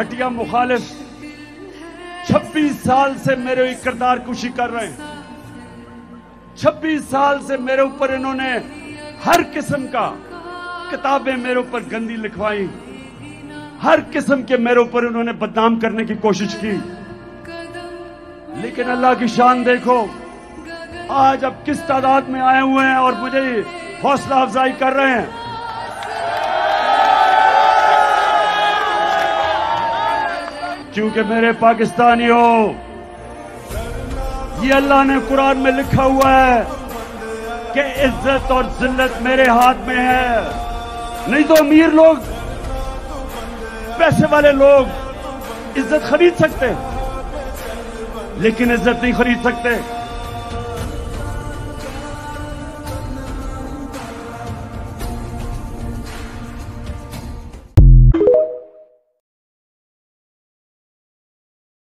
घटिया मुखालिफ 26 साल से मेरे किरदार कुशी कर रहे हैं। 26 साल से मेरे ऊपर इन्होंने हर किस्म का किताबें मेरे ऊपर गंदी लिखवाई, हर किस्म के मेरे ऊपर उन्होंने बदनाम करने की कोशिश की। लेकिन अल्लाह की शान देखो, आज अब किस तादाद में आए हुए हैं और मुझे हौसला अफजाई कर रहे हैं। क्योंकि मेरे पाकिस्तानियों, ये अल्लाह ने कुरान में लिखा हुआ है कि इज्जत और जिल्लत मेरे हाथ में है। नहीं तो अमीर लोग, पैसे वाले लोग इज्जत खरीद सकते, लेकिन इज्जत नहीं खरीद सकते।